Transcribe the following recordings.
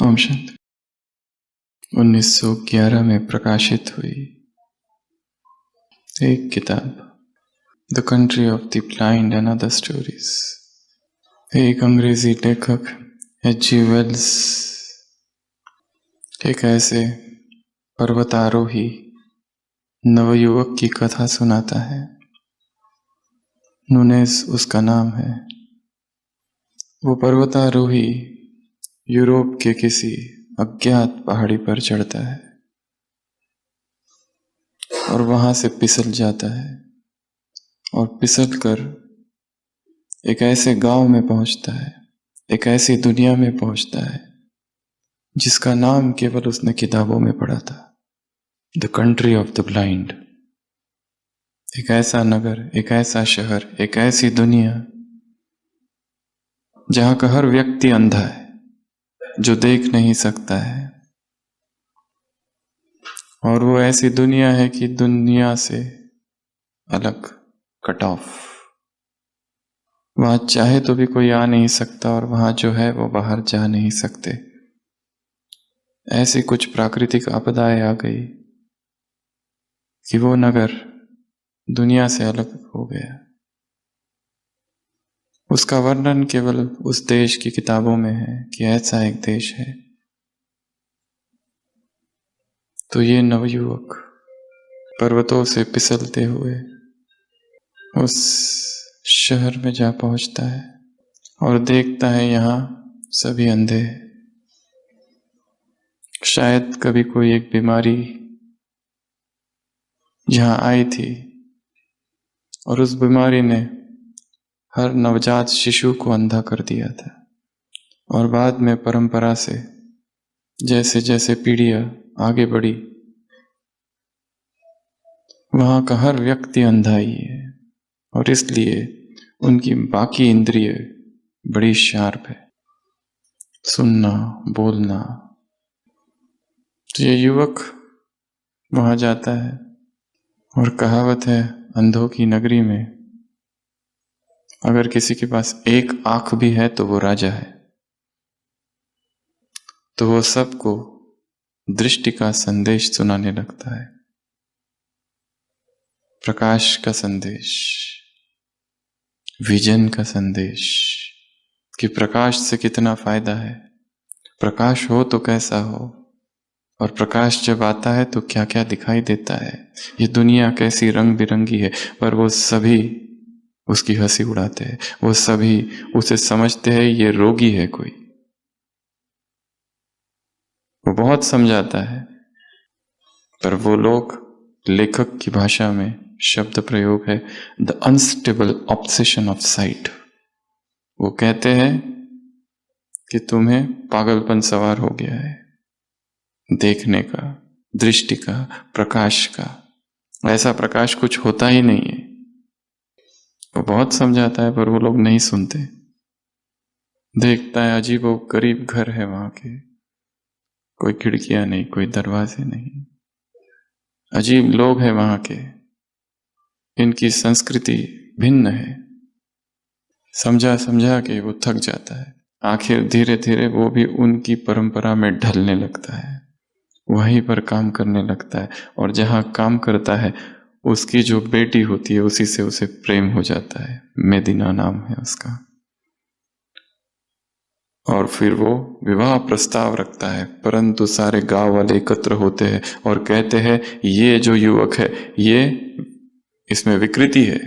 ओम शांति। 1911 में प्रकाशित हुई एक किताब, the country of the blind and other stories. एक अंग्रेजी लेखक H.G. वेल्स एक ऐसे पर्वतारोही नवयुवक की कथा सुनाता है। नूनेस उसका नाम है। वो पर्वतारोही यूरोप के किसी अज्ञात पहाड़ी पर चढ़ता है और वहां से फिसल जाता है और फिसल कर एक ऐसे गांव में पहुंचता है, एक ऐसी दुनिया में पहुंचता है जिसका नाम केवल उसने किताबों में पढ़ा था, the country of the blind. एक ऐसा नगर, एक ऐसा शहर, एक ऐसी दुनिया जहां का हर व्यक्ति अंधा है, जो देख नहीं सकता है। और वो ऐसी दुनिया है कि दुनिया से अलग, कट ऑफ। वहां चाहे तो भी कोई आ नहीं सकता और वहां जो है वो बाहर जा नहीं सकते। ऐसी कुछ प्राकृतिक आपदाएं आ गई कि वो नगर दुनिया से अलग हो गया। उसका वर्णन केवल उस देश की किताबों में है कि ऐसा एक देश है। तो ये नवयुवक पर्वतों से फिसलते हुए उस शहर में जा पहुंचता है और देखता है यहाँ सभी अंधे हैं। शायद कभी कोई एक बीमारी यहाँ आई थी और उस बीमारी ने हर नवजात शिशु को अंधा कर दिया था। और बाद में परंपरा से जैसे जैसे पीढ़ियां आगे बढ़ी, वहां का हर व्यक्ति अंधा ही है और इसलिए उनकी बाकी इंद्रिय बड़ी शार्प है, सुनना, बोलना। तो ये युवक वहां जाता है और कहावत है, अंधों की नगरी में अगर किसी के पास एक आंख भी है तो वो राजा है। तो वो सबको दृष्टि का संदेश सुनाने लगता है, प्रकाश का संदेश, विजन का संदेश, कि प्रकाश से कितना फायदा है, प्रकाश हो तो कैसा हो, और प्रकाश जब आता है तो क्या क्या दिखाई देता है। ये दुनिया कैसी रंग बिरंगी है, पर वो सभी उसकी हंसी उड़ाते हैं, वो सभी उसे समझते हैं ये रोगी है कोई। वो बहुत समझाता है, पर वो लोग, लेखक की भाषा में शब्द प्रयोग है the unstable obsession of site. वो कहते हैं कि तुम्हें पागलपन सवार हो गया है देखने का, दृष्टि का, प्रकाश का। ऐसा प्रकाश कुछ होता ही नहीं है। वो बहुत समझाता है पर वो लोग नहीं सुनते। देखता है अजीबो गरीब घर है वहां के, कोई खिड़कियां नहीं, कोई दरवाजे नहीं, अजीब लोग हैं वहां के, इनकी संस्कृति भिन्न है। समझा समझा के वो थक जाता है। आखिर धीरे धीरे वो भी उनकी परंपरा में ढलने लगता है, वहीं पर काम करने लगता है। और जहां काम करता है उसकी जो बेटी होती है उसी से उसे प्रेम हो जाता है, मेदिना नाम है उसका। और फिर वो विवाह प्रस्ताव रखता है, परंतु सारे गांव वाले एकत्र होते हैं और कहते हैं ये जो युवक है ये, इसमें विकृति है,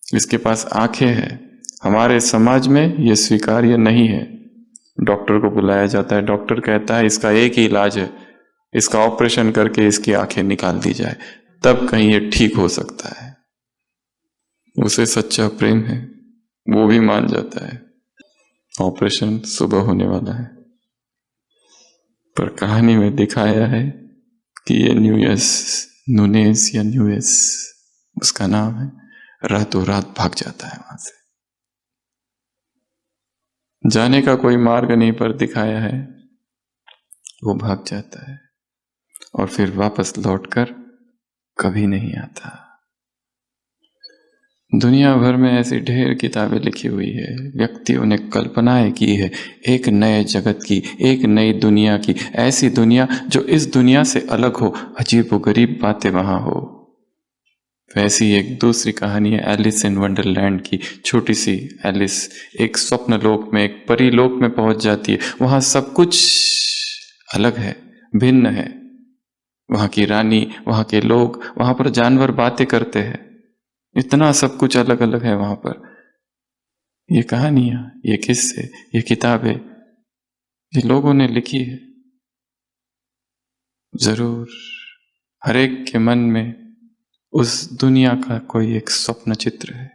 इसके पास आंखें हैं, हमारे समाज में ये स्वीकार्य नहीं है। डॉक्टर को बुलाया जाता है। डॉक्टर कहता है इसका एक ही इलाज है, इसका ऑपरेशन करके इसकी आंखें निकाल दी जाए, तब कहीं ये ठीक हो सकता है। उसे सच्चा प्रेम है, वो भी मान जाता है। ऑपरेशन सुबह होने वाला है, पर कहानी में दिखाया है कि ये नूनेस या न्यूएस उसका नाम है, रातों रात भाग जाता है वहां से। जाने का कोई मार्ग नहीं पर दिखाया है, वो भाग जाता है और फिर वापस लौटकर कभी नहीं आता। दुनिया भर में ऐसी ढेर किताबें लिखी हुई है, व्यक्तियों ने कल्पनाएं की है एक नए जगत की, एक नई दुनिया की, ऐसी दुनिया जो इस दुनिया से अलग हो, अजीबोगरीब बातें वहां हो। वैसी एक दूसरी कहानी है एलिस इन वंडरलैंड की। छोटी सी एलिस एक स्वप्न लोक में, एक परी लोक में पहुंच जाती है। वहां सब कुछ अलग है, भिन्न है। वहां की रानी, वहां के लोग, वहां पर जानवर बातें करते हैं। इतना सब कुछ अलग अलग है वहां पर। ये कहानियां, ये किस्से, ये किताबें, ये लोगों ने लिखी है। जरूर हर एक के मन में उस दुनिया का कोई एक स्वप्न चित्र है।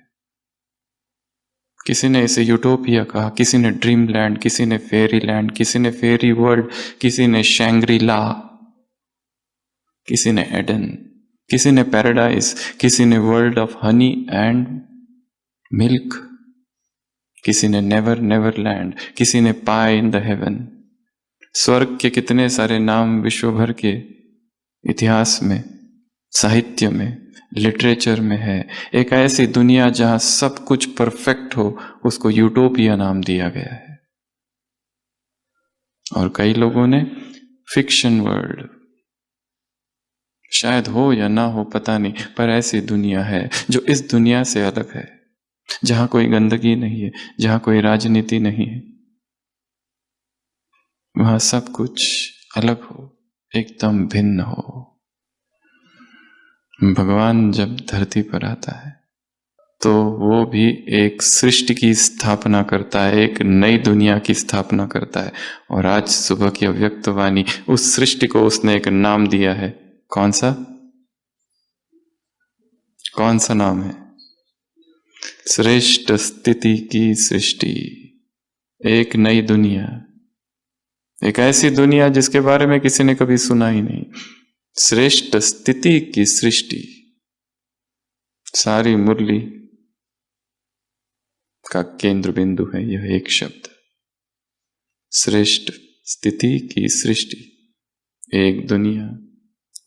किसी ने इसे यूटोपिया कहा, किसी ने ड्रीम लैंड, किसी ने फेरी लैंड, किसी ने फेरी वर्ल्ड, किसी ने शैंग्री ला, किसी ने एडन, किसी ने पैराडाइज, किसी ने world of honey and milk, किसी ने नेवर नेवर लैंड, किसी ने पाई इन द हेवन। स्वर्ग के कितने सारे नाम विश्व भर के इतिहास में, साहित्य में, लिटरेचर में है। एक ऐसी दुनिया जहां सब कुछ परफेक्ट हो, उसको यूटोपिया नाम दिया गया है। और कई लोगों ने फिक्शन वर्ल्ड, शायद हो या ना हो पता नहीं, पर ऐसी दुनिया है जो इस दुनिया से अलग है, जहां कोई गंदगी नहीं है, जहां कोई राजनीति नहीं है, वहां सब कुछ अलग हो, एकदम भिन्न हो। भगवान जब धरती पर आता है तो वो भी एक सृष्टि की स्थापना करता है, एक नई दुनिया की स्थापना करता है। और आज सुबह की अव्यक्त वाणी, उस सृष्टि को उसने एक नाम दिया है। कौन सा? कौन सा नाम है? श्रेष्ठ स्थिति की सृष्टि। एक नई दुनिया, एक ऐसी दुनिया जिसके बारे में किसी ने कभी सुना ही नहीं। श्रेष्ठ स्थिति की सृष्टि। सारी मुरली का केंद्र बिंदु है यह एक शब्द, श्रेष्ठ स्थिति की सृष्टि। एक दुनिया,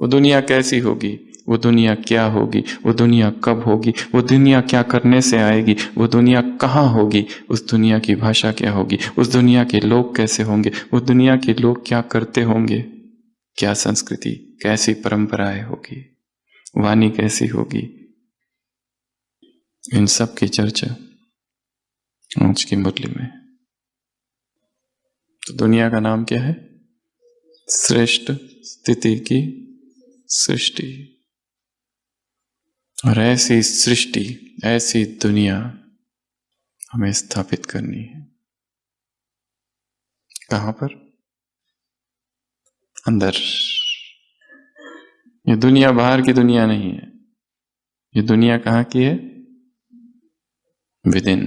वो दुनिया कैसी होगी, वो दुनिया क्या होगी, वो दुनिया कब होगी, वो दुनिया क्या करने से आएगी, वो दुनिया कहाँ होगी, उस दुनिया की भाषा क्या होगी, उस दुनिया के लोग कैसे होंगे, वो दुनिया के लोग क्या करते होंगे, क्या संस्कृति, कैसी परंपराएं होगी, वाणी कैसी होगी, इन सब की चर्चा आज की मुरली में। तो दुनिया का नाम क्या है? श्रेष्ठ स्थिति की सृष्टि। और ऐसी सृष्टि, ऐसी दुनिया हमें स्थापित करनी है। कहां पर? अंदर। ये दुनिया बाहर की दुनिया नहीं है। ये दुनिया कहां की है? विद इन,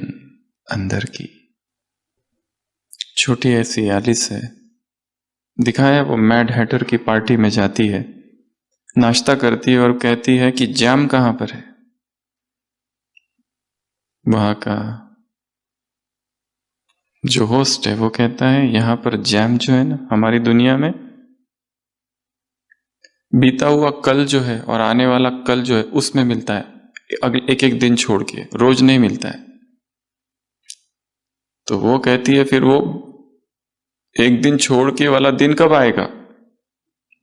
अंदर की। छोटी ऐसी एलिस है, दिखाया वो मैड हैटर की पार्टी में जाती है, नाश्ता करती है और कहती है कि जैम कहां पर है। वहां का जो होस्ट है वो कहता है यहां पर जैम जो है ना, हमारी दुनिया में बीता हुआ कल जो है और आने वाला कल जो है उसमें मिलता है, एक एक दिन छोड़ के, रोज नहीं मिलता है। तो वो कहती है फिर वो एक दिन छोड़ के वाला दिन कब आएगा?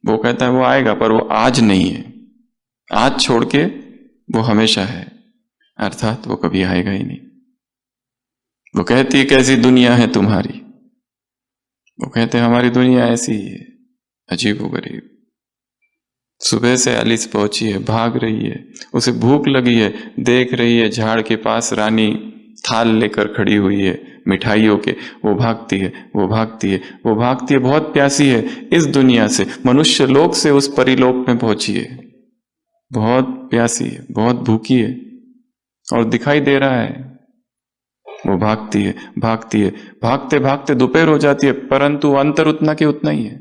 वो कहता है वो आएगा, पर वो आज नहीं है। आज छोड़ के वो हमेशा है, अर्थात वो कभी आएगा ही नहीं। वो कहती है कैसी दुनिया है तुम्हारी? वो कहते हैं हमारी दुनिया ऐसी ही है, अजीबोगरीब। सुबह से एलिस पहुंची है, भाग रही है, उसे भूख लगी है, देख रही है झाड़ के पास रानी थाल लेकर खड़ी हुई है मिठाइयों के। वो भागती है, वो भागती है, वो भागती है, बहुत प्यासी है इस दुनिया से, मनुष्य लोक से उस परिलोक में पहुंची है। बहुत प्यासी है, बहुत भूखी है और दिखाई दे रहा है। वो भागती है, भागती है, भागते भागते दोपहर हो जाती है, परंतु अंतर उतना के उतना ही है।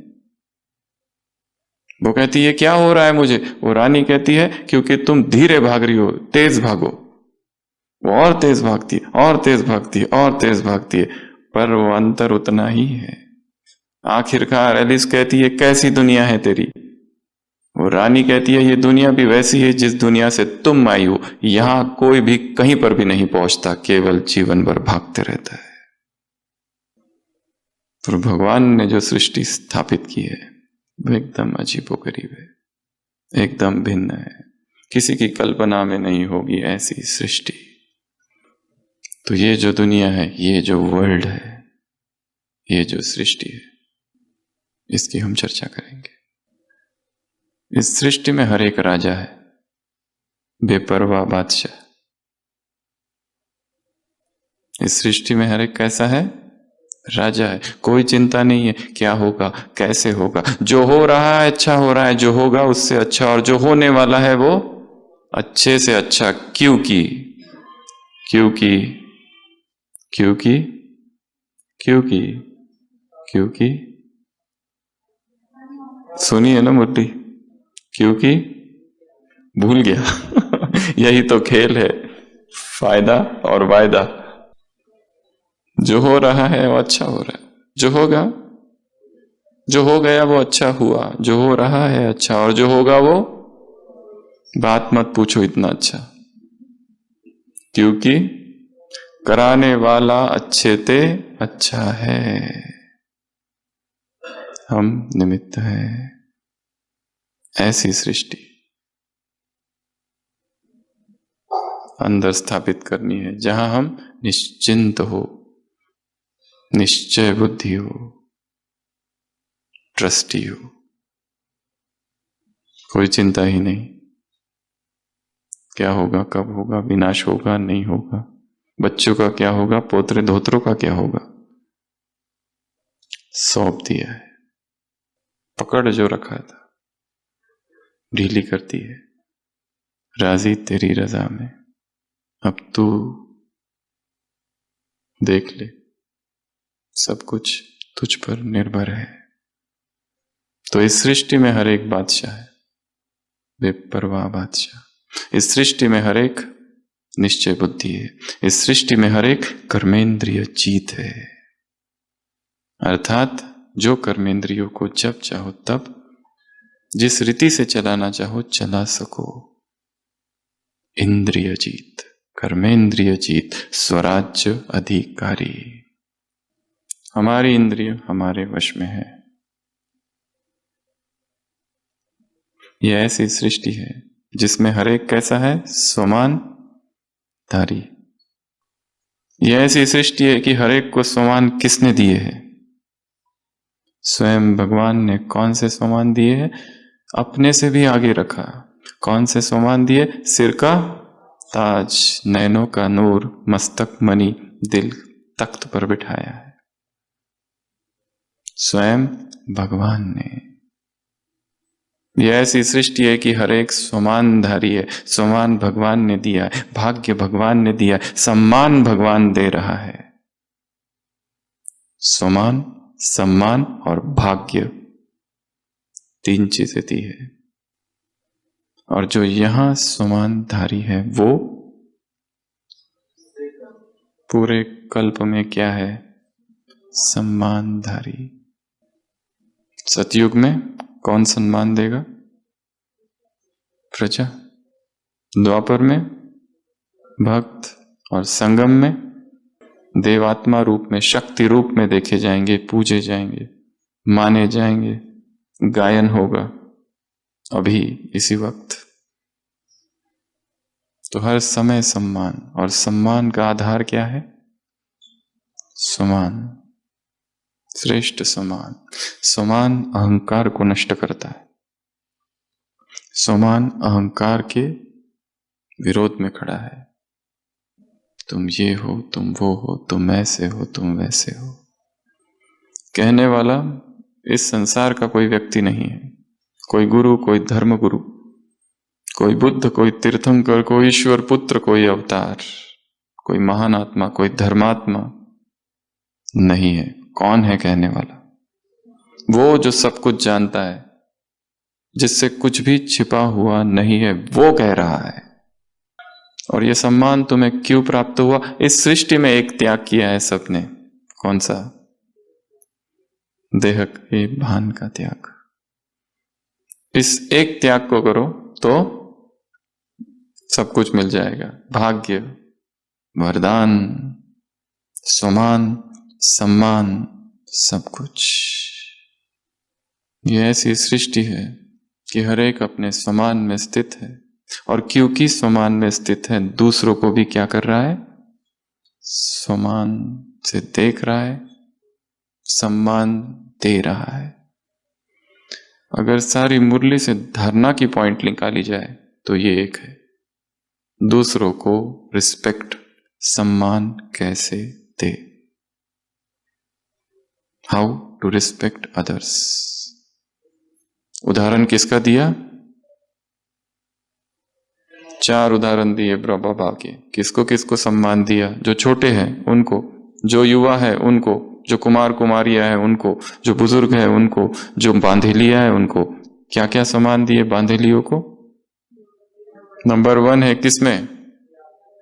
वो कहती है क्या हो रहा है मुझे? वो रानी कहती है क्योंकि तुम धीरे भाग रही हो, तेज भागो। वो और तेज भागती है, और तेज भागती है, और तेज भागती है, पर वो अंतर उतना ही है। आखिरकार एलिस कहती है कैसी दुनिया है तेरी? वो रानी कहती है ये दुनिया भी वैसी है जिस दुनिया से तुम आई हो, यहां कोई भी कहीं पर भी नहीं पहुंचता, केवल जीवन भर भागते रहता है। तो भगवान ने जो सृष्टि स्थापित की है वो एकदम अजीबोगरीब है, एकदम भिन्न है, किसी की कल्पना में नहीं होगी ऐसी सृष्टि। तो ये जो दुनिया है, ये जो वर्ल्ड है, ये जो सृष्टि है, इसकी हम चर्चा करेंगे। इस सृष्टि में हर एक राजा है, बेपरवाह बादशाह। इस सृष्टि में हर एक कैसा है? राजा है। कोई चिंता नहीं है क्या होगा, कैसे होगा। जो हो रहा है अच्छा हो रहा है, जो होगा उससे अच्छा, और जो होने वाला है वो अच्छे से अच्छा। क्योंकि क्योंकि क्योंकि क्योंकि क्योंकि सुनिए ना मुट्ठी, क्योंकि भूल गया यही तो खेल है, फायदा और वायदा। जो हो रहा है वो अच्छा हो रहा है, जो होगा, जो हो गया वो अच्छा हुआ, जो हो रहा है अच्छा, और जो होगा वो बात मत पूछो इतना अच्छा। क्योंकि कराने वाला अच्छे ते अच्छा है, हम निमित्त हैं। ऐसी सृष्टि अंदर स्थापित करनी है जहां हम निश्चिंत हो, निश्चय बुद्धि हो, ट्रस्टी हो, कोई चिंता ही नहीं। क्या होगा, कब होगा, विनाश होगा नहीं होगा, बच्चों का क्या होगा, पोतरे धोत्रों का क्या होगा, सौंप दिया है। पकड़ जो रखा था ढीली करती है, राजी तेरी रजा में, अब तू देख ले, सब कुछ तुझ पर निर्भर है। तो इस सृष्टि में हर एक बादशाह है, बेपरवाह बादशाह। इस सृष्टि में हर एक निश्चय बुद्धि है, इस सृष्टि में हर एक कर्मेंद्रिय जीत है। अर्थात जो कर्मेंद्रियों को जब चाहो तब, जिस रीति से चलाना चाहो चला सको। इंद्रिय जीत, कर्मेंद्रिय जीत, स्वराज्य अधिकारी। हमारी इंद्रिय हमारे वश में है। यह ऐसी सृष्टि है जिसमें हर एक कैसा है? स्वमान धारी। यह ऐसी सृष्टि है कि हर एक को स्वमान किसने दिए हैं? स्वयं भगवान ने। कौन से स्वमान दिए हैं? अपने से भी आगे रखा। कौन से स्वमान दिए? सिर का ताज, नैनों का नूर, मस्तक मणि, दिल तख्त पर बिठाया है स्वयं भगवान ने। यह ऐसी सृष्टि है कि हर एक स्वमानधारी है, स्वमान भगवान ने दिया है, भाग्य भगवान ने दिया है, सम्मान भगवान दे रहा है। स्वमान, सम्मान और भाग्य, तीन चीजें दी है। और जो यहां स्वमानधारी है वो पूरे कल्प में क्या है? सम्मानधारी। सतयुग में कौन सम्मान देगा? प्रजा। द्वापर में भक्त, और संगम में देवात्मा रूप में, शक्ति रूप में देखे जाएंगे, पूजे जाएंगे, माने जाएंगे, गायन होगा अभी इसी वक्त। तो हर समय सम्मान, और सम्मान का आधार क्या है? स्वमान, श्रेष्ठ स्वमान। स्वमान अहंकार को नष्ट करता है, स्वमान अहंकार के विरोध में खड़ा है। तुम ये हो, तुम वो हो, तुम ऐसे हो, तुम वैसे हो। कहने वाला इस संसार का कोई व्यक्ति नहीं है, कोई गुरु, कोई धर्म गुरु, कोई बुद्ध, कोई तीर्थंकर, कोई ईश्वर पुत्र, कोई अवतार, कोई महान आत्मा, कोई धर्मात्मा नहीं है। कौन है कहने वाला? वो जो सब कुछ जानता है, जिससे कुछ भी छिपा हुआ नहीं है, वो कह रहा है। और ये सम्मान तुम्हें क्यों प्राप्त हुआ? इस सृष्टि में एक त्याग किया है सबने। कौन सा? देह के भान का त्याग। इस एक त्याग को करो तो सब कुछ मिल जाएगा। भाग्य, वरदान, सम्मान, सम्मान, सब कुछ। ये ऐसी सृष्टि है कि हर एक अपने समान में स्थित है, और क्योंकि समान में स्थित है, दूसरों को भी क्या कर रहा है? समान से देख रहा है, सम्मान दे रहा है। अगर सारी मुरली से धारणा की पॉइंट निकाली जाए तो ये एक है, दूसरों को रिस्पेक्ट, सम्मान कैसे दे, हाउ टू रिस्पेक्ट अदर्स। उदाहरण किसका दिया? 4 उदाहरण दिए बाबा के। किसको किसको सम्मान दिया? जो छोटे हैं उनको, जो युवा है उनको, जो कुमार कुमारियां हैं उनको, जो बुजुर्ग है उनको, जो बांधेलिया है उनको। क्या क्या सम्मान दिए बांधेलियों को? नंबर 1 है किसमें?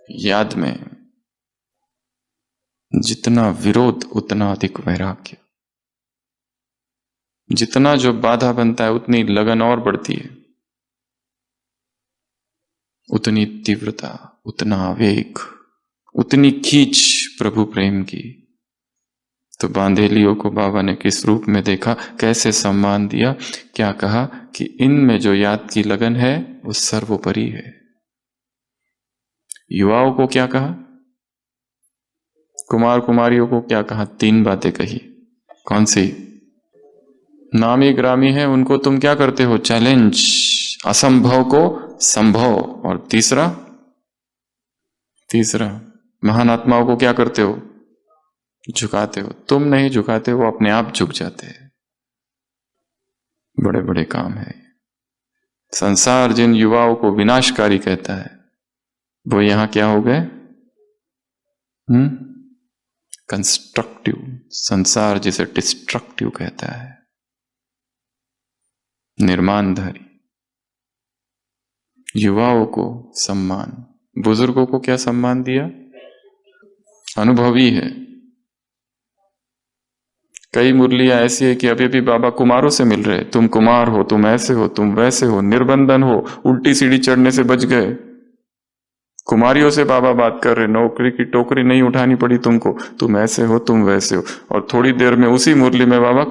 याद में। जितना विरोध उतना अधिक वैराग्य। जितना जो बाधा बनता है उतनी लगन और बढ़ती है, उतनी तीव्रता, उतना आवेग, उतनी खींच प्रभु प्रेम की। तो बांधेलियों को बाबा ने किस रूप में देखा, कैसे सम्मान दिया? क्या कहा कि इनमें जो याद की लगन है वो सर्वोपरि है। युवाओं को क्या कहा? कुमार कुमारियों को क्या कहा? 3 बातें कही। कौन सी? नामी ग्रामी है उनको तुम क्या करते हो? चैलेंज, असंभव को संभव। और तीसरा महान आत्माओं को क्या करते हो? झुकाते हो। तुम नहीं झुकाते, वो अपने आप झुक जाते हैं। बड़े बड़े काम है। संसार जिन युवाओं को विनाशकारी कहता है, वो यहां क्या हो गए? कंस्ट्रक्टिव। संसार जिसे डिस्ट्रक्टिव कहता है, निर्माणधारी। युवाओं को सम्मान, बुजुर्गों को क्या सम्मान दिया? अनुभवी है। कई मुरलियां ऐसी है कि अभी भी बाबा कुमारों से मिल रहे, तुम कुमार हो, तुम ऐसे हो, तुम वैसे हो, निर्बंधन हो, उल्टी सीढ़ी चढ़ने से बच गए। कुमारियों से बाबा बात कर रहे, नौकरी की टोकरी नहीं उठानी पड़ी तुमको, तुम ऐसे हो, तुम वैसे हो। और थोड़ी देर में उसी मुरली में बाबा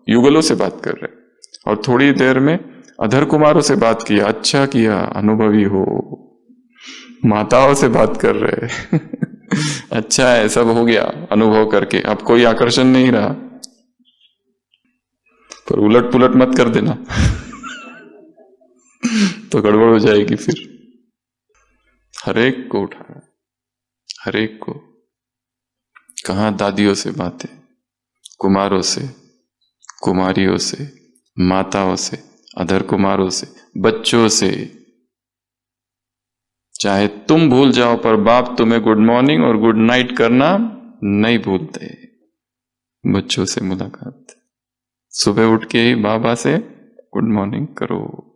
युगलों से बात कर रहे, और थोड़ी देर में अधर कुमारों से बात किया। अच्छा किया, अनुभवी हो। माताओं से बात कर रहे अच्छा है, सब हो गया अनुभव करके, अब कोई आकर्षण नहीं रहा। पर उलट पुलट मत कर देना तो गड़बड़ हो जाएगी फिर। हरेक को उठाया, हरेक को। कहां दादियों से बातें, कुमारों से, कुमारियों से, माताओं से, अधर कुमारों से, बच्चों से। चाहे तुम भूल जाओ पर बाप तुम्हें गुड मॉर्निंग और गुड नाइट करना नहीं भूलते। बच्चों से मुलाकात, सुबह उठ के ही बाबा से गुड मॉर्निंग करो।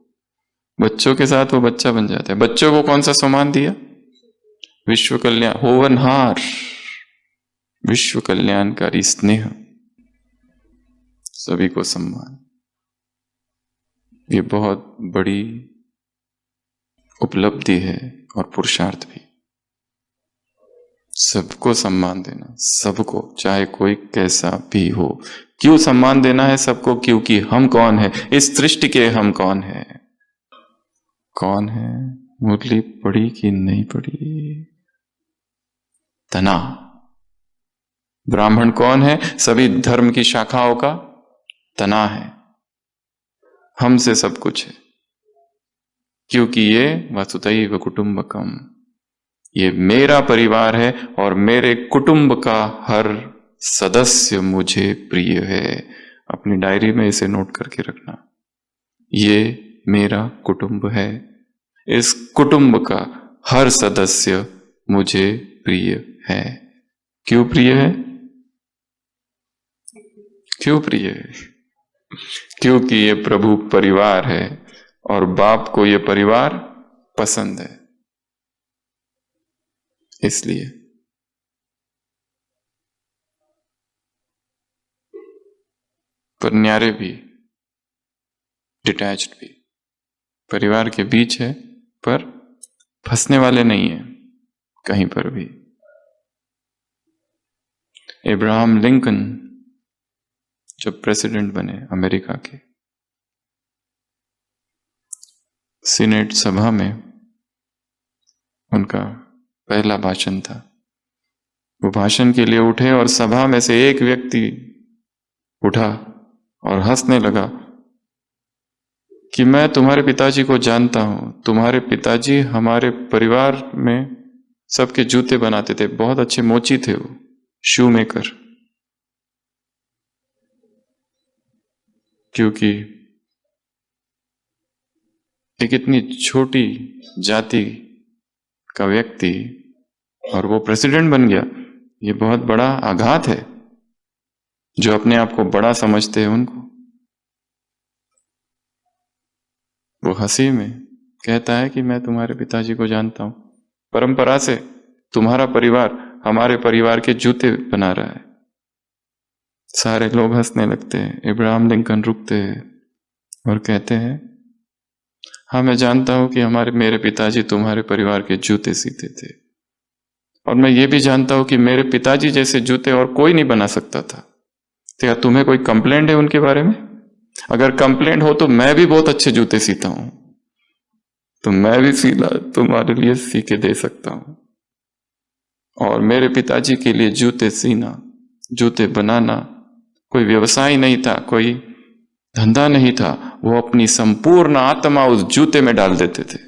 बच्चों के साथ वो बच्चा बन जाता है। बच्चों को कौन सा सम्मान दिया? विश्व कल्याण, होवनहार, विश्व कल्याणकारी स्नेह, सभी को सम्मान। ये बहुत बड़ी उपलब्धि है और पुरुषार्थ भी। सबको सम्मान देना, सबको, चाहे कोई कैसा भी हो। क्यों सम्मान देना है सबको? क्योंकि हम कौन है इस सृष्टि के, हम कौन है? कौन है? मुरली पढ़ी कि नहीं पढ़ी? तना। ब्राह्मण कौन है? सभी धर्म की शाखाओं का तना है। हमसे सब कुछ है, क्योंकि ये वसुधैव कुटुंबकम, ये मेरा परिवार है और मेरे कुटुंब का हर सदस्य मुझे प्रिय है। अपनी डायरी में इसे नोट करके रखना। ये मेरा कुटुंब है, इस कुटुंब का हर सदस्य मुझे प्रिय है। क्यों प्रिय है? क्यों प्रिय है? क्योंकि ये प्रभु परिवार है और बाप को ये परिवार पसंद है, इसलिए। पर न्यारे भी, डिटैच्ड भी। परिवार के बीच है, पर फंसने वाले नहीं है कहीं पर भी। अब्राहम लिंकन जब प्रेसिडेंट बने अमेरिका के, सीनेट सभा में उनका पहला भाषण था। वो भाषण के लिए उठे और सभा में से एक व्यक्ति उठा और हंसने लगा कि मैं तुम्हारे पिताजी को जानता हूं, तुम्हारे पिताजी हमारे परिवार में सबके जूते बनाते थे, बहुत अच्छे मोची थे वो, शू मेकर। क्योंकि एक इतनी छोटी जाति का व्यक्ति और वो प्रेसिडेंट बन गया, ये बहुत बड़ा आघात है। जो अपने आप को बड़ा समझते हैं उनको, वो हंसी में कहता है कि मैं तुम्हारे पिताजी को जानता हूं, परंपरा से तुम्हारा परिवार हमारे परिवार के जूते बना रहा है। सारे लोग हंसने लगते हैं। अब्राहम लिंकन रुकते हैं और कहते हैं, हाँ मैं जानता हूं कि मेरे पिताजी तुम्हारे परिवार के जूते सीते थे, और मैं ये भी जानता हूं कि मेरे पिताजी जैसे जूते और कोई नहीं बना सकता था। तो क्या तुम्हें कोई कंप्लेंट है उनके बारे में? अगर कंप्लेंट हो तो मैं भी बहुत अच्छे जूते सीता हूं, तो मैं भी तुम्हारे लिए सी के दे सकता हूं। और मेरे पिताजी के लिए जूते सीना, जूते बनाना कोई व्यवसाय नहीं था, कोई धंधा नहीं था। वो अपनी संपूर्ण आत्मा उस जूते में डाल देते थे।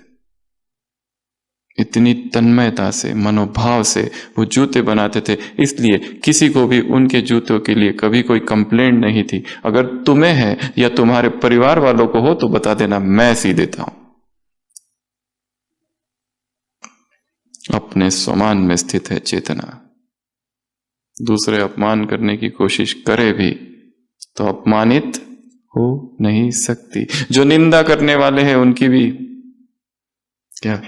इतनी तन्मयता से, मनोभाव से वो जूते बनाते थे, इसलिए किसी को भी उनके जूतों के लिए कभी कोई कंप्लेंट नहीं थी। अगर तुम्हें है या तुम्हारे परिवार वालों को हो तो बता देना, मैं सी देता हूं। अपने स्वमान में स्थित है चेतना। दूसरे अपमान करने की कोशिश करे भी तो अपमानित हो नहीं सकती। जो निंदा करने वाले हैं उनकी भी क्या,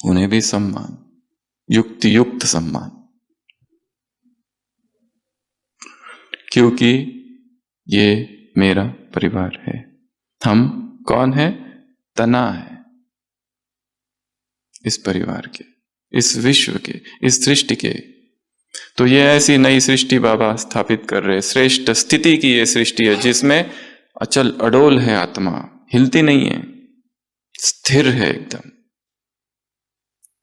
उन्हें भी सम्मान, युक्ति युक्त सम्मान, क्योंकि ये मेरा परिवार है। हम कौन है? तना है इस परिवार के, इस विश्व के, इस सृष्टि के। तो ये ऐसी नई सृष्टि बाबा स्थापित कर रहे, श्रेष्ठ स्थिति की ये सृष्टि है जिसमें अचल अडोल है आत्मा, हिलती नहीं है, स्थिर है एकदम।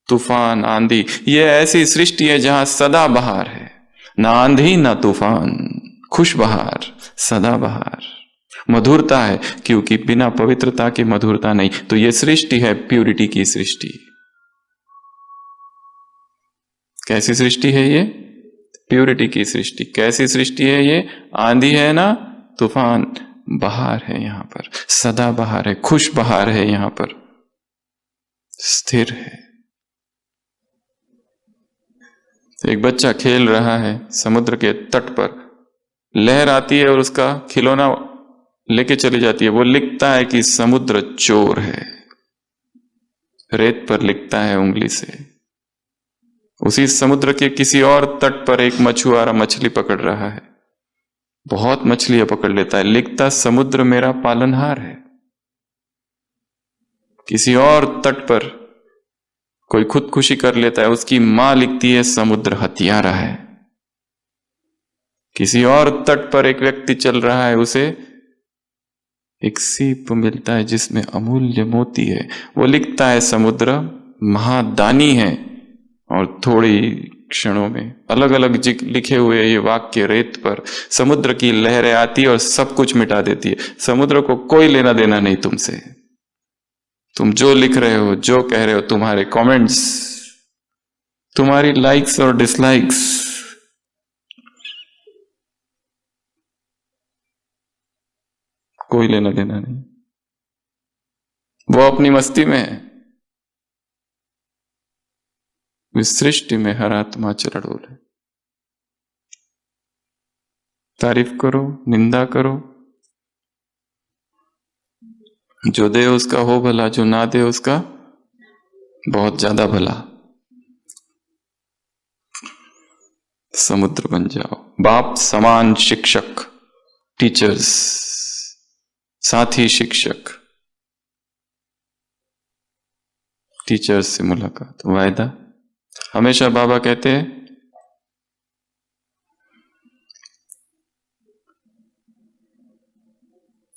तूफान आंधी, ये ऐसी सृष्टि है जहां सदा बहार है, ना आंधी ना तूफान, खुश बहार, सदा बहार। मधुरता है, क्योंकि बिना पवित्रता की मधुरता नहीं। तो ये सृष्टि है प्यूरिटी की सृष्टि। कैसी सृष्टि है ये? प्यूरिटी की सृष्टि। कैसी सृष्टि है ये? आंधी है ना तूफान, बहार है यहां पर, सदा बहार है, खुश बहार है यहां पर, स्थिर है। एक बच्चा खेल रहा है समुद्र के तट पर, लहर आती है और उसका खिलौना लेके चली जाती है। वो लिखता है कि समुद्र चोर है, रेत पर लिखता है उंगली से। उसी समुद्र के किसी और तट पर एक मछुआरा मछली पकड़ रहा है, बहुत मछलियां पकड़ लेता है, लिखता समुद्र मेरा पालनहार है। किसी और तट पर कोई खुदकुशी कर लेता है, उसकी मां लिखती है समुद्र हत्यारा है। किसी और तट पर एक व्यक्ति चल रहा है, उसे एक सीप मिलता है जिसमें अमूल्य मोती है, वो लिखता है समुद्र महादानी है। और थोड़ी क्षणों में अलग अलग लिखे हुए ये वाक्य रेत पर, समुद्र की लहरें आती है और सब कुछ मिटा देती है। समुद्र को कोई लेना देना नहीं तुमसे। तुम जो लिख रहे हो, जो कह रहे हो, तुम्हारे कमेंट्स, तुम्हारी लाइक्स और डिसलाइक्स, कोई लेना देना नहीं। वो अपनी मस्ती में है। इस सृष्टि में हर आत्मा चलड़ोल है। तारीफ करो, निंदा करो, जो दे उसका हो भला, जो ना दे उसका बहुत ज्यादा भला। समुद्र बन जाओ। बाप समान शिक्षक, टीचर्स, साथी शिक्षक, टीचर्स से मुलाकात, वायदा। हमेशा बाबा कहते हैं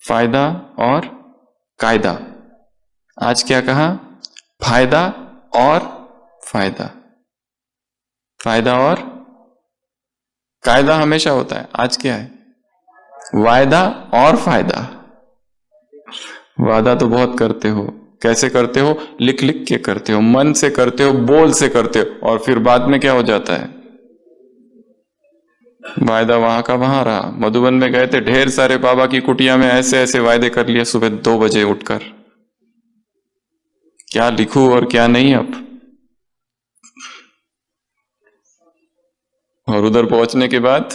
फायदा और कायदा। आज क्या कहा? फायदा और फायदा। फायदा और कायदा हमेशा होता है, आज क्या है? वायदा और फायदा। वादा तो बहुत करते हो, कैसे करते हो? लिख लिख के करते हो, मन से करते हो, बोल से करते हो, और फिर बाद में क्या हो जाता है? वायदा वहां का वहां रहा। मधुबन में गए थे, ढेर सारे बाबा की कुटिया में ऐसे ऐसे वायदे कर लिए, सुबह 2 बजे उठकर। क्या लिखूं और क्या नहीं अब। और उधर पहुंचने के बाद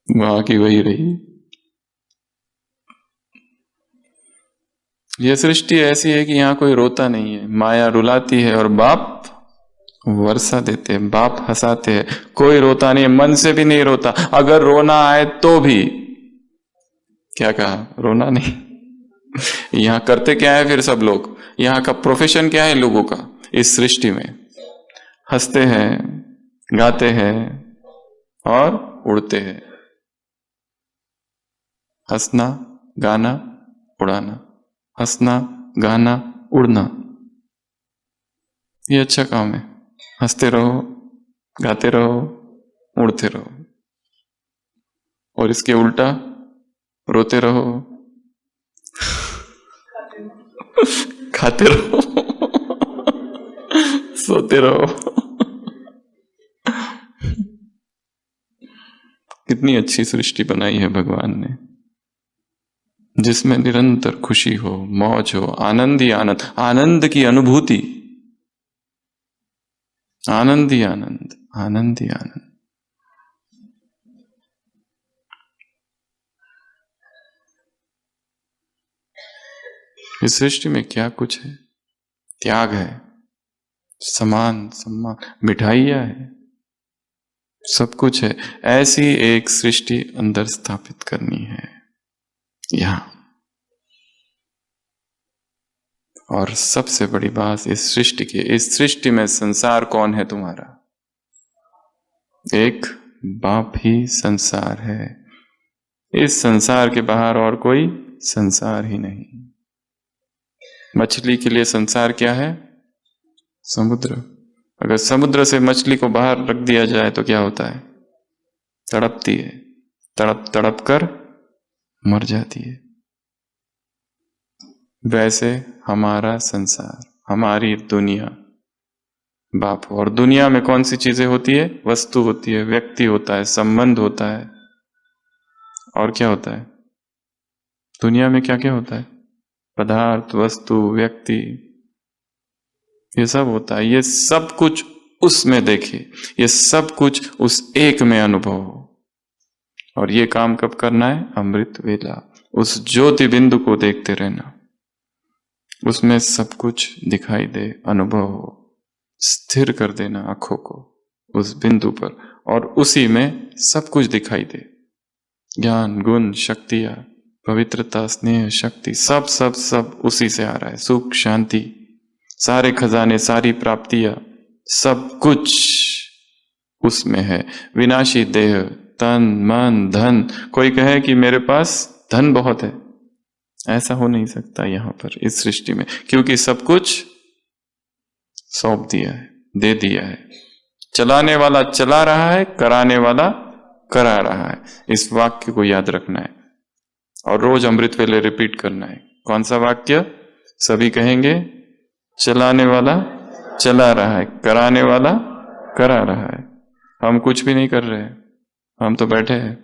वहां की वही रही। यह सृष्टि ऐसी है कि यहां कोई रोता नहीं है। माया रुलाती है और बाप वर्षा देते हैं, बाप हंसाते हैं। कोई रोता नहीं है, मन से भी नहीं रोता। अगर रोना आए तो भी क्या कहा? रोना नहीं। यहां करते क्या है फिर सब लोग? यहां का प्रोफेशन क्या है लोगों का इस सृष्टि में? हंसते हैं, गाते हैं और उड़ते हैं। हंसना, गाना, उड़ाना। हंसना, गाना, उड़ना, ये अच्छा काम है। हंसते रहो, गाते रहो, उड़ते रहो। और इसके उल्टा रोते रहो, खाते रहो, सोते रहो। कितनी अच्छी सृष्टि बनाई है भगवान ने, जिसमें निरंतर खुशी हो, मौज हो, आनंद ही आनंद, आनंद की अनुभूति, आनंद ही आनंद, आनंद ही आनंद। इस सृष्टि में क्या कुछ है? त्याग है, समान सम्मान, मिठाइयां है, सब कुछ है। ऐसी एक सृष्टि अंदर स्थापित करनी है यहां। और सबसे बड़ी बात इस सृष्टि की, इस सृष्टि में संसार कौन है तुम्हारा? एक बाप ही संसार है। इस संसार के बाहर और कोई संसार ही नहीं। मछली के लिए संसार क्या है? समुद्र। अगर समुद्र से मछली को बाहर रख दिया जाए तो क्या होता है? तड़पती है, तड़प तड़प कर मर जाती है। वैसे हमारा संसार, हमारी दुनिया बाप। और दुनिया में कौन सी चीजें होती है? वस्तु होती है, व्यक्ति होता है, संबंध होता है, और क्या होता है दुनिया में? क्या क्या होता है? पदार्थ, वस्तु, व्यक्ति, ये सब होता है। ये सब कुछ उसमें देखे, ये सब कुछ उस एक में अनुभव हो। और ये काम कब करना है? अमृत वेला। उस ज्योति बिंदु को देखते रहना, उसमें सब कुछ दिखाई दे, अनुभव हो। स्थिर कर देना आंखों को उस बिंदु पर, और उसी में सब कुछ दिखाई दे। ज्ञान, गुण, शक्तियां, पवित्रता, स्नेह, शक्ति, सब सब सब उसी से आ रहा है। सुख, शांति, सारे खजाने, सारी प्राप्तियां, सब कुछ उसमें है। विनाशी देह, तन, मन, धन। कोई कहे कि मेरे पास धन बहुत है, ऐसा हो नहीं सकता यहां पर इस सृष्टि में, क्योंकि सब कुछ सौंप दिया है, दे दिया है। चलाने वाला चला रहा है, कराने वाला करा रहा है। इस वाक्य को याद रखना है और रोज अमृत वेले रिपीट करना है। कौन सा वाक्य? सभी कहेंगे, चलाने वाला चला रहा है, कराने वाला करा रहा है। हम कुछ भी नहीं कर रहे हैं, हम तो बैठे हैं।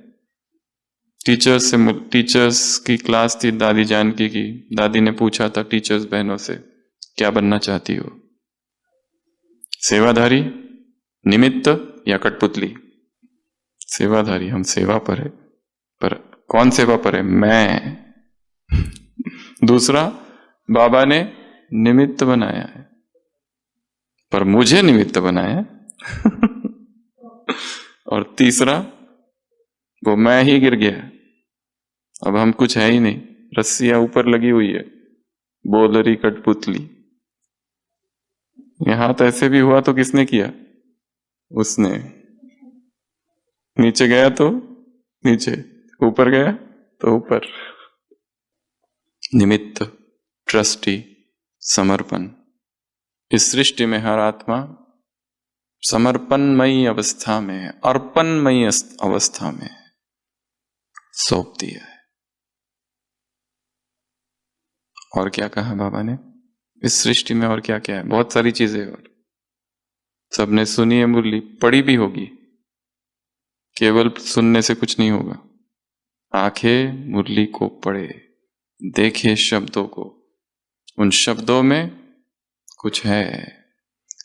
टीचर्स की क्लास थी दादी जानकी की। दादी ने पूछा था टीचर्स बहनों से, क्या बनना चाहती हो? सेवाधारी, निमित्त या कठपुतली? सेवाधारी, हम सेवा पर है। पर कौन सेवा पर है? मैं। दूसरा, बाबा ने निमित्त बनाया है, पर मुझे निमित्त बनाया। और तीसरा, वो मैं ही गिर गया, अब हम कुछ है ही नहीं, रस्सियां ऊपर लगी हुई है, बोलरी कठपुतली। यहां तो ऐसे भी हुआ तो किसने किया? उसने। नीचे गया तो नीचे, ऊपर गया तो ऊपर। निमित्त, ट्रस्टी, समर्पण। इस सृष्टि में हर आत्मा समर्पणमयी अवस्था में है, अर्पणमयी अवस्था में है, सौंप दिया है। और क्या कहा बाबा ने इस सृष्टि में? और क्या क्या है? बहुत सारी चीजें। और सबने सुनी है मुरली, पढ़ी भी होगी। केवल सुनने से कुछ नहीं होगा। आंखें मुरली को पढ़े, देखे शब्दों को, उन शब्दों में कुछ है।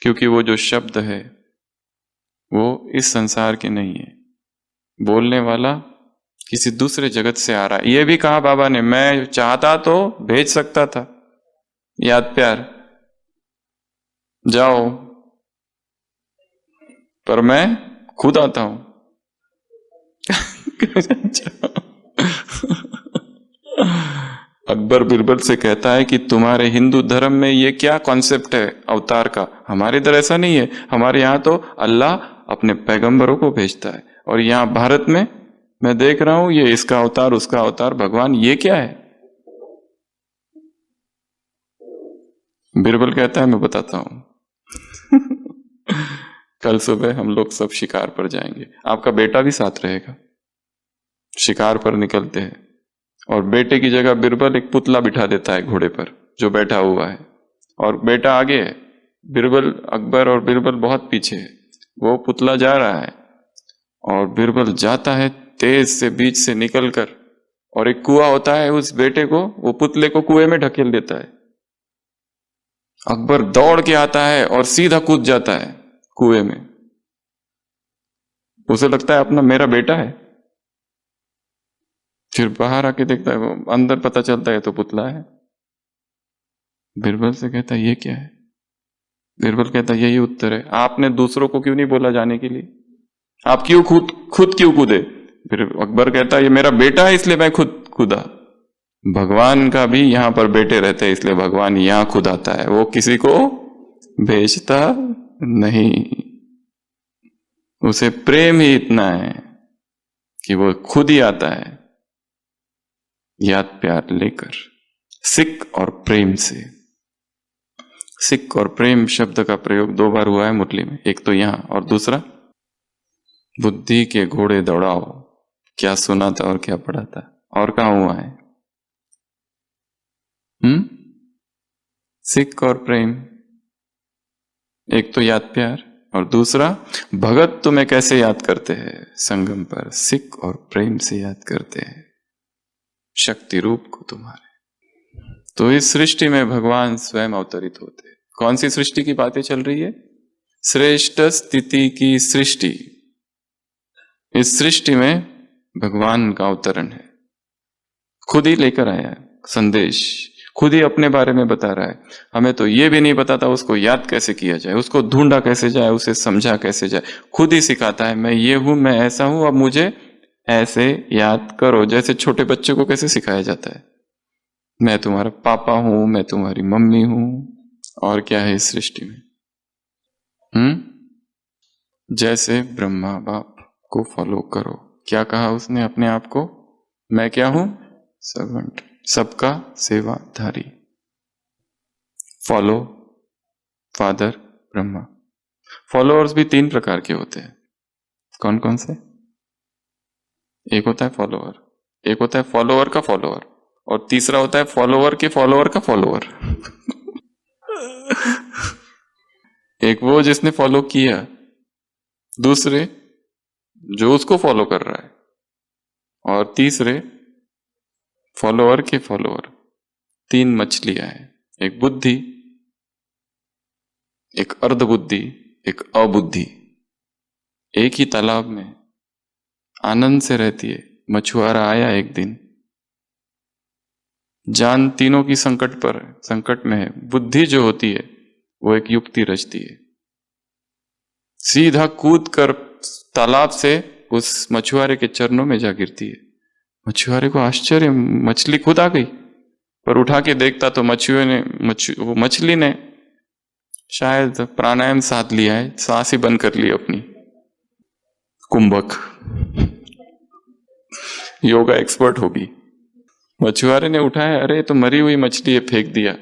क्योंकि वो जो शब्द है वो इस संसार के नहीं है, बोलने वाला किसी दूसरे जगत से आ रहा है। ये भी कहा बाबा ने, मैं चाहता तो भेज सकता था, याद प्यार जाओ, पर मैं खुद आता हूं। अकबर बिरबल से कहता है कि तुम्हारे हिंदू धर्म में ये क्या कॉन्सेप्ट है अवतार का? हमारे इधर ऐसा नहीं है। हमारे यहाँ तो अल्लाह अपने पैगंबरों को भेजता है, और यहाँ भारत में मैं देख रहा हूं ये इसका अवतार उसका अवतार, भगवान ये क्या है? बिरबल कहता है मैं बताता हूं। कल सुबह हम लोग सब शिकार पर जाएंगे, आपका बेटा भी साथ रहेगा। शिकार पर निकलते हैं और बेटे की जगह बिरबल एक पुतला बिठा देता है घोड़े पर जो बैठा हुआ है, और बेटा आगे है, बिरबल, अकबर और बिरबल बहुत पीछे है। वो पुतला जा रहा है और बिरबल जाता है तेज से बीच से निकलकर, और एक कुआं होता है, उस बेटे को, वो पुतले को कुएं में ढकेल देता है। अकबर दौड़ के आता है और सीधा कूद जाता है कुएं में। उसे लगता है अपना मेरा बेटा है। फिर बाहर आके देखता है, वो अंदर पता चलता है तो पुतला है। बिरबल से कहता है ये क्या है? बिरबल कहता है यही उत्तर है, आपने दूसरों को क्यों नहीं बोला जाने के लिए? आप क्यों खुद क्यों कूदे? फिर अकबर कहता है ये मेरा बेटा है इसलिए मैं खुद कूदा। भगवान का भी यहां पर बेटे रहते हैं इसलिए भगवान यहां खुद आता है, वो किसी को भेजता नहीं। उसे प्रेम ही इतना है कि वो खुद ही आता है, याद प्यार लेकर, सिक और प्रेम से। सिक और प्रेम शब्द का प्रयोग 2 बार हुआ है मुरली में, एक तो यहां और दूसरा बुद्धि के घोड़े दौड़ाओ। क्या सुना था और क्या पढ़ा था, और कहां हुआ है? सिक और प्रेम, एक तो याद प्यार और दूसरा भगत तुम्हें कैसे याद करते हैं? संगम पर सिक और प्रेम से याद करते हैं शक्ति रूप को तुम्हारे। तो इस सृष्टि में भगवान स्वयं अवतरित होते हैं। कौन सी सृष्टि की बातें चल रही है? श्रेष्ठ स्थिति की सृष्टि। इस सृष्टि में भगवान का अवतरण है, खुद ही लेकर आया है संदेश, खुद ही अपने बारे में बता रहा है। हमें तो ये भी नहीं पता था उसको याद कैसे किया जाए, उसको ढूंढा कैसे जाए, उसे समझा कैसे जाए। खुद ही सिखाता है, मैं ये हूं, मैं ऐसा हूं, अब मुझे ऐसे याद करो। जैसे छोटे बच्चे को कैसे सिखाया जाता है, मैं तुम्हारा पापा हूं, मैं तुम्हारी मम्मी हूं। और क्या है इस सृष्टि में? जैसे ब्रह्मा बाप को फॉलो करो। क्या कहा उसने अपने आप को? मैं क्या हूं? सर्वेंट, सबका सेवाधारी। Follow father Brahma. फॉलोअर्स भी 3 प्रकार के होते हैं। कौन कौन से? एक होता है फॉलोअर, एक होता है फॉलोअर का फॉलोअर, और तीसरा होता है फॉलोअर के फॉलोअर का फॉलोअर। एक वो जिसने फॉलो किया, दूसरे जो उसको फॉलो कर रहा है, और तीसरे फॉलोअर के फॉलोअर। 3 मछलियां हैं, एक बुद्धि, एक अर्ध बुद्धि, एक अबुद्धि। एक ही तालाब में आनंद से रहती है। मछुआरा आया एक दिन, जान तीनों की संकट में है। बुद्धि जो होती है वो एक युक्ति रचती है, सीधा कूद कर तालाब से उस मछुआरे के चरणों में जा गिरती है। मछुआरे को आश्चर्य, मछली खुद आ गई। पर उठा के देखता तो वो मछली ने शायद प्राणायाम साध लिया है, सांस ही बंद कर ली अपनी। कुंभक योगा एक्सपर्ट होगी। मछुआरे ने उठाया, अरे तो मरी हुई मछली है, फेंक दिया।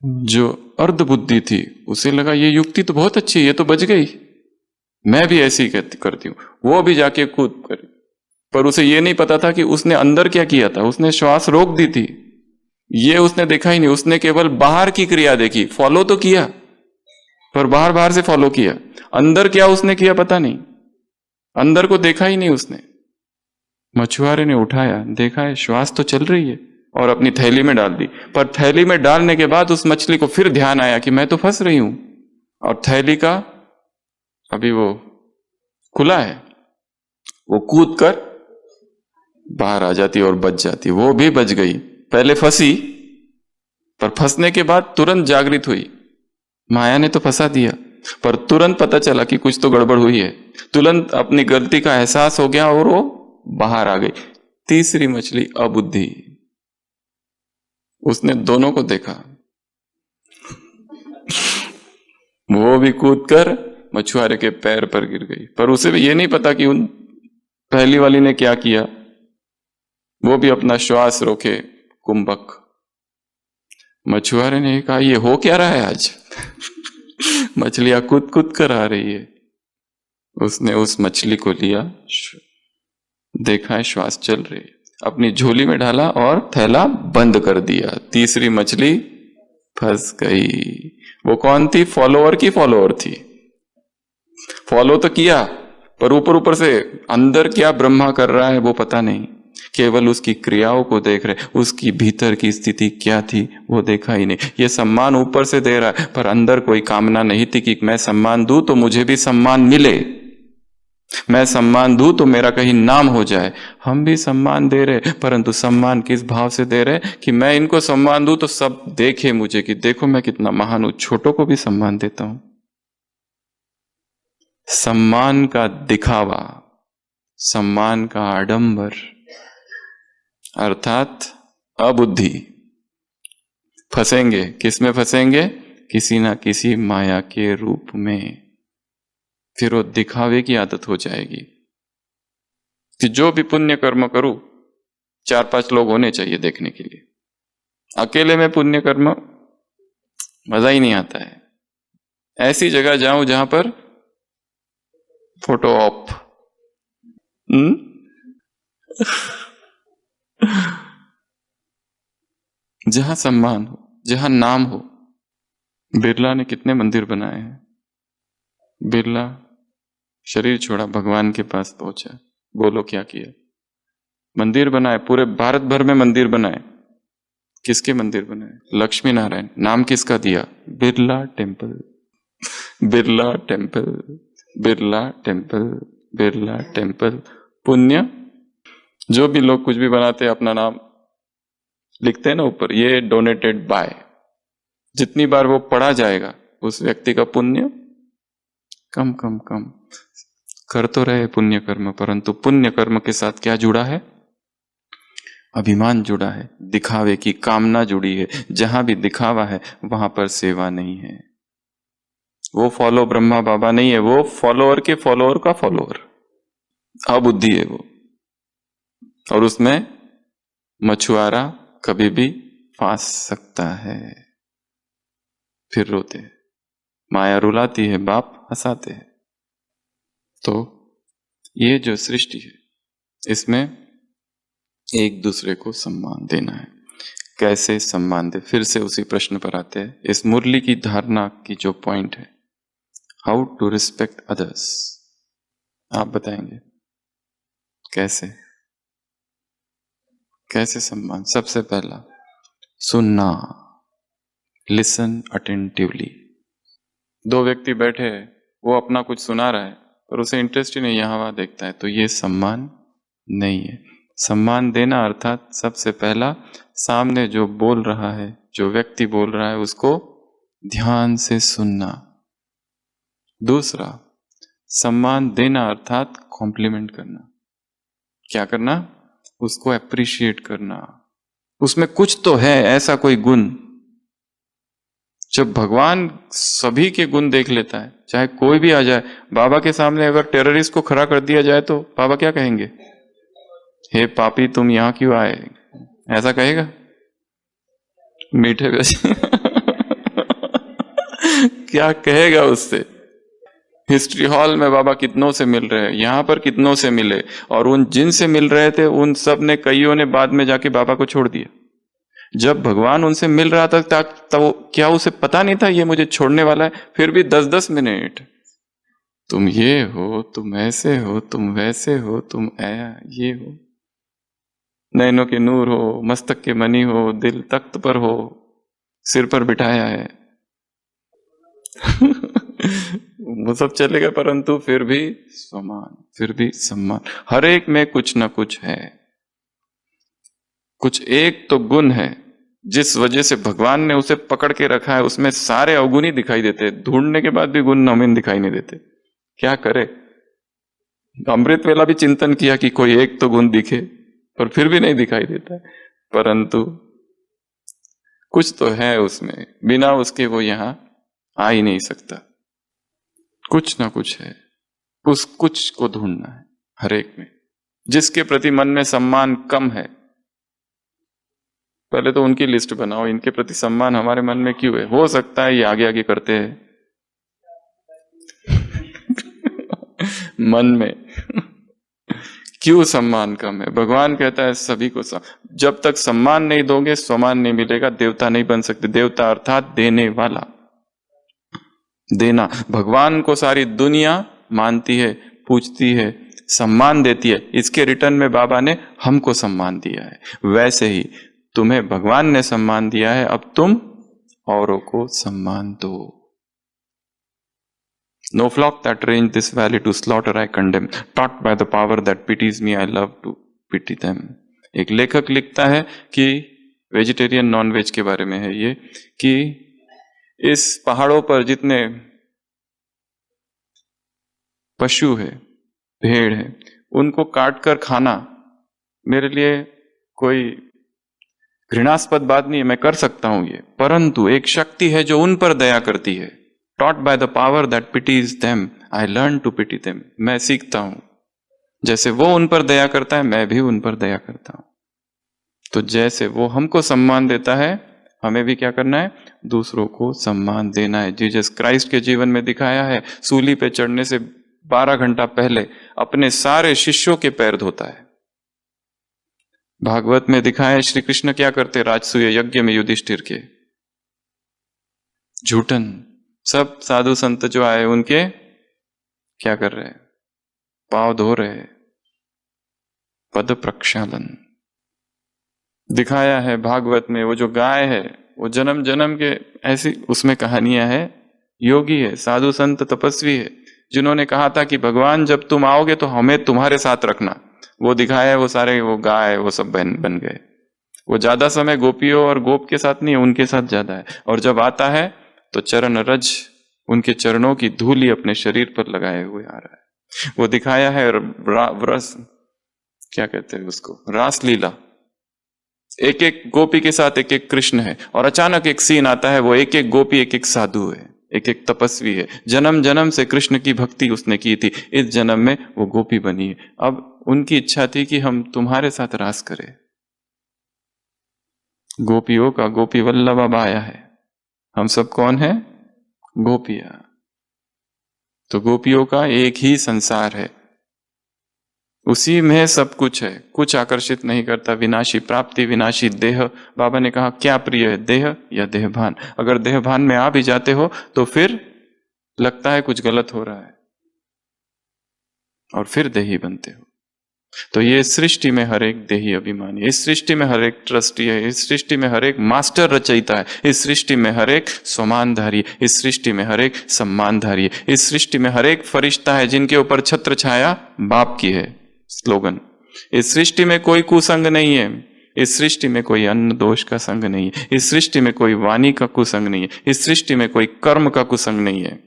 जो अर्ध बुद्धि थी उसे लगा ये युक्ति तो बहुत अच्छी है, ये तो बच गई, मैं भी ऐसी ही करती हूं। वो भी जाके कूद कर, पर उसे ये नहीं पता था कि उसने अंदर क्या किया था। उसने श्वास रोक दी थी, ये उसने देखा ही नहीं। उसने केवल बाहर की क्रिया देखी, फॉलो तो किया पर बाहर बाहर से फॉलो किया, अंदर क्या उसने किया पता नहीं, अंदर को देखा ही नहीं उसने। मछुआरे ने उठाया, देखा है श्वास तो चल रही है, और अपनी थैली में डाल दी। पर थैली में डालने के बाद उस मछली को फिर ध्यान आया कि मैं तो फंस रही हूं, और थैली का अभी वो खुला है, वो कूद कर बाहर आ जाती और बच जाती। वो भी बच गई, पहले फंसी पर फंसने के बाद तुरंत जागृत हुई। माया ने तो फंसा दिया, पर तुरंत पता चला कि कुछ तो गड़बड़ हुई है, तुरंत अपनी गलती का एहसास हो गया और वो बाहर आ गई। तीसरी मछली अबुद्धि, उसने दोनों को देखा, वो भी कूदकर मछुआरे के पैर पर गिर गई। पर उसे भी ये नहीं पता कि उन पहली वाली ने क्या किया, वो भी अपना श्वास रोके। कुंभक मछुआरे ने कहा, ये हो क्या रहा है आज? मछलियां कूद कूद कर आ रही है। उसने उस मछली को लिया, देखा है श्वास चल रही है, अपनी झोली में डाला और थैला बंद कर दिया। तीसरी मछली फंस गई। वो कौन थी? फॉलोअर की फॉलोअर थी। फॉलो तो किया पर ऊपर ऊपर से अंदर क्या ब्रह्मा कर रहा है वो पता नहीं, केवल उसकी क्रियाओं को देख रहे, उसकी भीतर की स्थिति क्या थी वो देखा ही नहीं। ये सम्मान ऊपर से दे रहा है पर अंदर कोई कामना नहीं थी कि मैं सम्मान दूं तो मुझे भी सम्मान मिले, मैं सम्मान दूं तो मेरा कहीं नाम हो जाए। हम भी सम्मान दे रहे, परंतु सम्मान किस भाव से दे रहे कि मैं इनको सम्मान दूं तो सब देखे मुझे कि देखो मैं कितना महान हूं, छोटों को भी सम्मान देता हूं। सम्मान का दिखावा, सम्मान का आडंबर, अर्थात अबुद्धि। फंसेंगे, किस में फंसेंगे? किसी ना किसी माया के रूप में। फिर वो दिखावे की आदत हो जाएगी कि जो भी पुण्य कर्म करूं 4-5 लोग होने चाहिए देखने के लिए। अकेले में पुण्य कर्म मजा ही नहीं आता है। ऐसी जगह जाऊं जहां पर फोटो ऑप, जहां सम्मान हो, जहां नाम हो। बिरला ने कितने मंदिर बनाए हैं। बिरला शरीर छोड़ा, भगवान के पास पहुंचा, बोलो क्या किया? मंदिर बनाए, पूरे भारत भर में मंदिर बनाए। किसके मंदिर बनाए? लक्ष्मी नारायण। नाम किसका दिया? Birla temple, Birla temple, Birla temple, Birla temple. पुण्य, जो भी लोग कुछ भी बनाते हैं अपना नाम लिखते हैं ना ऊपर, ये डोनेटेड बाय। जितनी बार वो पढ़ा जाएगा उस व्यक्ति का पुण्य कम कम कम। कर तो रहे पुण्य कर्म, परंतु पुण्य कर्म के साथ क्या जुड़ा है? अभिमान जुड़ा है, दिखावे की कामना जुड़ी है। जहां भी दिखावा है वहां पर सेवा नहीं है। वो फॉलो ब्रह्मा बाबा नहीं है, वो फॉलोअर के फॉलोअर का फॉलोअर, अबुद्धि है वो। और उसमें मछुआरा कभी भी फंस सकता है। फिर रोते, माया रुलाती है, बाप हंसाते हैं। तो ये जो सृष्टि है इसमें एक दूसरे को सम्मान देना है। कैसे सम्मान दे? फिर से उसी प्रश्न पर आते हैं। इस मुरली की धारणा की जो पॉइंट है, हाउ टू रिस्पेक्ट अदर्स, आप बताएंगे कैसे? कैसे सम्मान? सबसे पहला सुनना, लिसन अटेंटिवली। दो व्यक्ति बैठे हैं, वो अपना कुछ सुना रहा है पर उसे इंटरेस्ट ही नहीं, यहां वहां देखता है, तो ये सम्मान नहीं है। सम्मान देना अर्थात सबसे पहला सामने जो बोल रहा है, जो व्यक्ति बोल रहा है, उसको ध्यान से सुनना। दूसरा, सम्मान देना अर्थात कॉम्प्लीमेंट करना। क्या करना? उसको अप्रिशिएट करना। उसमें कुछ तो है ऐसा कोई गुण। जब भगवान सभी के गुण देख लेता है, चाहे कोई भी आ जाए, बाबा के सामने अगर टेररिस्ट को खड़ा कर दिया जाए तो बाबा क्या कहेंगे? हे पापी तुम यहां क्यों आए? ऐसा कहेगा? मीठे वैसे क्या कहेगा उससे? हिस्ट्री हॉल में बाबा कितनों से मिल रहे हैं, यहां पर कितनों से मिले, और उन जिनसे मिल रहे थे उन सब ने, कईयों ने बाद में जाके बाबा को छोड़ दिया। जब भगवान उनसे मिल रहा था तब क्या उसे पता नहीं था ये मुझे छोड़ने वाला है? फिर भी 10-10 मिनट तुम ये हो, तुम ऐसे हो, तुम वैसे हो, तुम ये हो, नैनों के नूर हो, मस्तक के मनी हो, दिल तख्त पर हो, सिर पर बिठाया है वो सब चलेगा, परंतु फिर भी समान, फिर भी सम्मान। हर एक में कुछ ना कुछ है, कुछ एक तो गुण है जिस वजह से भगवान ने उसे पकड़ के रखा है। उसमें सारे अवगुण ही दिखाई देते, ढूंढने के बाद भी गुण हमें दिखाई नहीं देते। क्या करे? अमृत वेला भी चिंतन किया कि कोई एक तो गुण दिखे, पर फिर भी नहीं दिखाई देता है। परंतु कुछ तो है उसमें, बिना उसके वो यहां आ ही नहीं सकता। कुछ ना कुछ है, उस कुछ को ढूंढना है हर एक में। जिसके प्रति मन में सम्मान कम है, पहले तो उनकी लिस्ट बनाओ, इनके प्रति सम्मान हमारे मन में क्यों है? हो सकता है ये आगे आगे करते हैं मन में क्यों सम्मान कम है? भगवान कहता है सभी को जब तक सम्मान नहीं दोगे सम्मान नहीं मिलेगा, देवता नहीं बन सकते। देवता अर्थात देने वाला, देना। भगवान को सारी दुनिया मानती है, पूजती है, सम्मान देती है, इसके रिटर्न में बाबा ने हमको सम्मान दिया है। वैसे ही तुम्हें भगवान ने सम्मान दिया है, अब तुम औरों को सम्मान दो। No flock that range this valley to slaughter I condemn, taught by the power that pities me I love to pity them। एक लेखक लिखता है कि वेजिटेरियन नॉन वेज के बारे में है ये, कि इस पहाड़ों पर जितने पशु है, भेड़ है, उनको काट कर खाना मेरे लिए कोई घृणास्पद बात नहीं है, मैं कर सकता हूं ये। परंतु एक शक्ति है जो उन पर दया करती है। Taught by the power that pities them I learn to pity them. मैं सीखता हूं, जैसे वो उन पर दया करता है मैं भी उन पर दया करता हूं। तो जैसे वो हमको सम्मान देता है, हमें भी क्या करना है? दूसरों को सम्मान देना है। जीसस क्राइस्ट के जीवन में दिखाया है, सूली पे चढ़ने से 12 घंटा पहले अपने सारे शिष्यों के पैर धोता है। भागवत में दिखाया है श्री कृष्ण क्या करते राजसूय यज्ञ में युधिष्ठिर के। झूठन सब साधु संत जो आए उनके क्या कर रहे? पांव धो रहे, पद प्रक्षालन। दिखाया है भागवत में वो जो गाय है वो जन्म जन्म के ऐसी उसमें कहानियां है। योगी है, साधु संत तपस्वी है, जिन्होंने कहा था कि भगवान जब तुम आओगे तो हमें तुम्हारे साथ रखना। वो दिखाया है, वो सारे वो गाय वो सब बन गए। वो ज्यादा समय गोपियों और गोप के साथ नहीं है, उनके साथ ज्यादा है। और जब आता है तो चरण रज, उनके चरणों की धूली अपने शरीर पर लगाए हुए आ रहा है। वो दिखाया है रस, क्या कहते हैं उसको, रास लीला। एक एक गोपी के साथ एक एक कृष्ण है, और अचानक एक सीन आता है, वो एक एक गोपी एक एक साधु है, एक एक तपस्वी है। जन्म जन्म से कृष्ण की भक्ति उसने की थी, इस जन्म में वो गोपी बनी है। अब उनकी इच्छा थी कि हम तुम्हारे साथ रास करें। गोपियों का गोपी वल्लभ अब आया है। हम सब कौन है? गोपियां। तो गोपियों का एक ही संसार है, उसी में सब कुछ है, कुछ आकर्षित नहीं करता। विनाशी प्राप्ति, विनाशी देह। बाबा ने कहा क्या प्रिय है, देह या देहभान? अगर देहभान में आ भी जाते हो तो फिर लगता है कुछ गलत हो रहा है, और फिर देही बनते हो। तो ये सृष्टि में हर एक देही अभिमानी, इस सृष्टि में हर एक ट्रस्टी है, इस सृष्टि में हर एक मास्टर रचयिता है, इस सृष्टि में हर एक स्वमानधारी, इस सृष्टि में हर एक सम्मानधारी है, इस सृष्टि में हर एक फरिश्ता है जिनके ऊपर छत्र छाया बाप की है। स्लोगन, इस सृष्टि में कोई कुसंग नहीं है, इस सृष्टि में कोई अन्न दोष का संग नहीं है, इस सृष्टि में कोई वाणी का कुसंग नहीं है, इस सृष्टि में कोई कर्म का कुसंग नहीं है,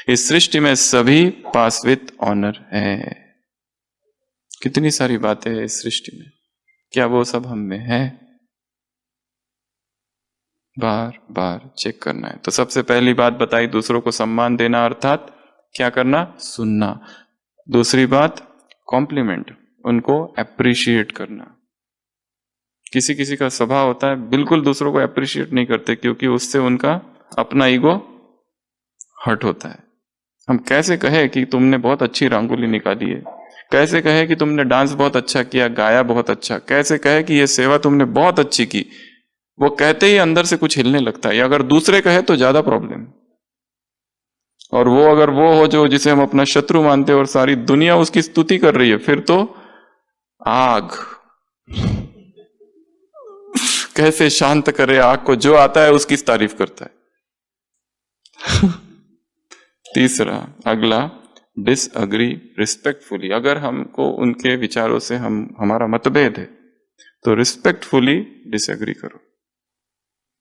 इस सृष्टि में सभी पास विथ ऑनर है। कितनी सारी बातें हैं इस सृष्टि में, क्या वो सब हम में है? बार बार चेक करना है। तो सबसे पहली बात बताई, दूसरों को सम्मान देना, अर्थात क्या करना? सुनना। दूसरी बात कॉम्प्लीमेंट, उनको अप्रिशिएट करना। किसी किसी का स्वभाव होता है बिल्कुल दूसरों को अप्रिशिएट नहीं करते, क्योंकि उससे उनका अपना ईगो हर्ट होता है। हम कैसे कहे कि तुमने बहुत अच्छी रंगोली निकाली है, कैसे कहे कि तुमने डांस बहुत अच्छा किया, गाया बहुत अच्छा, कैसे कहे कि ये सेवा तुमने बहुत अच्छी की, वो कहते ही अंदर से कुछ हिलने लगता है। या अगर दूसरे कहे तो ज्यादा प्रॉब्लम। और वो अगर वो हो जो जिसे हम अपना शत्रु मानते हैं और सारी दुनिया उसकी स्तुति कर रही है, फिर तो आग। कैसे शांत करे आग को? जो आता है उसकी तारीफ करता है। तीसरा, अगला, डिसअग्री रिस्पेक्टफुली। अगर हमको उनके विचारों से हमारा मतभेद है तो रिस्पेक्टफुली डिसएग्री करो,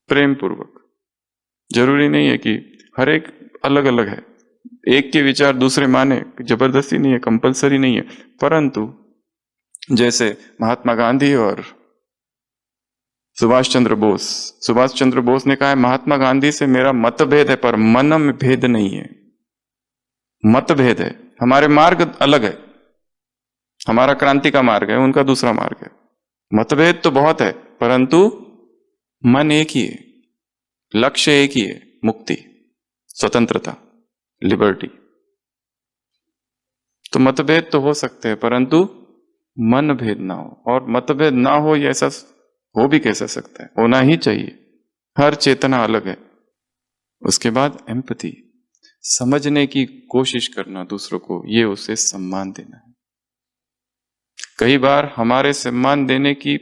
प्रेम पूर्वक। जरूरी नहीं है कि हर एक अलग अलग है, एक के विचार दूसरे माने, जबरदस्ती नहीं है, कंपलसरी नहीं है। परंतु जैसे महात्मा गांधी और सुभाष चंद्र बोस ने कहा है, महात्मा गांधी से मेरा मतभेद है पर मन में भेद नहीं है। मतभेद है, हमारे मार्ग अलग है, हमारा क्रांति का मार्ग है, उनका दूसरा मार्ग है। मतभेद तो बहुत है, परंतु मन एक ही है, लक्ष्य एक ही है, मुक्ति, स्वतंत्रता, लिबर्टी। तो मतभेद तो हो सकते हैं, परंतु मन भेद ना हो। और मतभेद ना हो ये ऐसा हो भी कैसा सकता है? होना ही चाहिए, हर चेतना अलग है। उसके बाद एम्पैथी, समझने की कोशिश करना दूसरों को, ये उसे सम्मान देना है। कई बार हमारे सम्मान देने की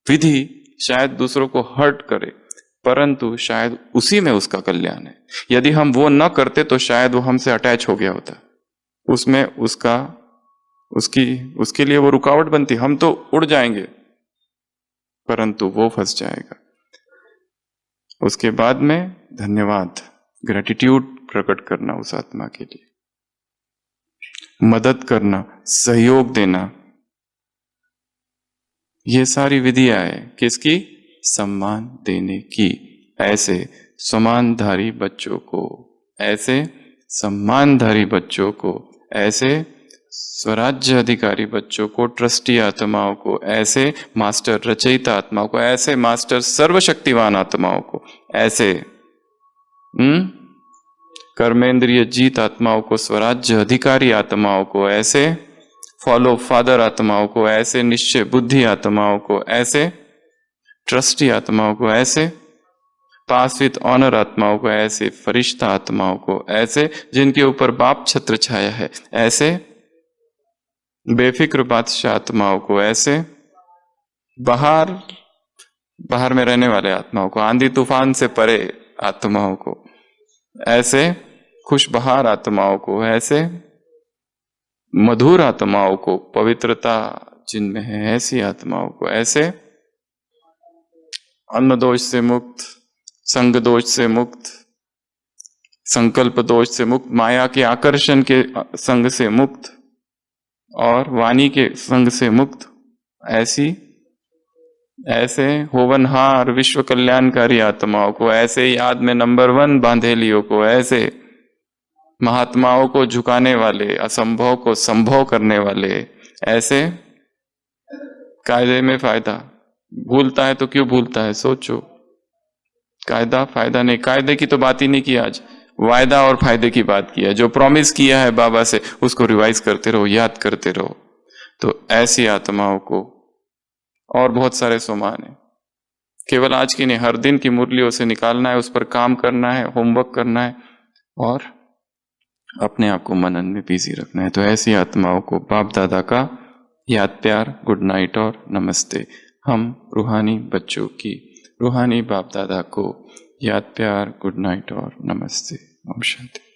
विधि शायद दूसरों को हर्ट करे, परंतु शायद उसी में उसका कल्याण है। यदि हम वो न करते तो शायद वो हमसे अटैच हो गया होता, उसमें उसके लिए वो रुकावट बनती। हम तो उड़ जाएंगे परंतु वो फंस जाएगा। उसके बाद में धन्यवाद, ग्रेटिट्यूड प्रकट करना उस आत्मा के लिए, मदद करना, सहयोग देना। ये सारी विधियां है किसकी? सम्मान देने की। ऐसे सम्मानधारी बच्चों को, ऐसे सम्मानधारी बच्चों को, ऐसे स्वराज्य अधिकारी बच्चों को, ट्रस्टी आत्माओं को, ऐसे मास्टर रचयिता आत्माओं को, ऐसे मास्टर सर्वशक्तिवान आत्माओं को, ऐसे कर्मेंद्रिय जीत आत्माओं को, स्वराज्य अधिकारी आत्माओं को, ऐसे फॉलो फादर आत्माओं को, ऐसे निश्चय बुद्धि आत्माओं को, ऐसे ट्रस्टी आत्माओं को, ऐसे पास विथ ऑनर आत्माओं को, ऐसे फरिश्ता आत्माओं को, ऐसे जिनके ऊपर बाप छत्र छाया है, ऐसे बेफिक्र बादशाह आत्माओं को, ऐसे बाहर में रहने वाले आत्माओं को, आंधी तूफान से परे आत्माओं को, ऐसे खुशबहार आत्माओं को, ऐसे मधुर आत्माओं को, पवित्रता जिनमें है ऐसी आत्माओं को, ऐसे अन्न दोष से मुक्त, संग दोष से मुक्त, संकल्प दोष से मुक्त, माया के आकर्षण के संग से मुक्त और वाणी के संग से मुक्त, ऐसे होवनहार विश्व कल्याणकारी आत्माओं को, ऐसे याद में नंबर 1 बांधेलियों को, ऐसे महात्माओं को झुकाने वाले, असंभव को संभव करने वाले, ऐसे कायदे में फायदा, भूलता है तो क्यों भूलता है, सोचो। कायदा फायदा नहीं, कायदे की तो बात ही नहीं की आज, वायदा और फायदे की बात की है। जो प्रॉमिस किया है बाबा से उसको रिवाइज करते रहो, याद करते रहो। तो ऐसी आत्माओं को, और बहुत सारे सोमान है, केवल आज की नहीं, हर दिन की मुरलियों से निकालना है, उस पर काम करना है, होमवर्क करना है और अपने आप को मनन में बिजी रखना है। तो ऐसी आत्माओं को बाप दादा का याद प्यार, गुड नाइट और नमस्ते। हम रूहानी बच्चों की, रूहानी बाप दादा को याद प्यार, गुड नाइट और नमस्ते। ओम शांति।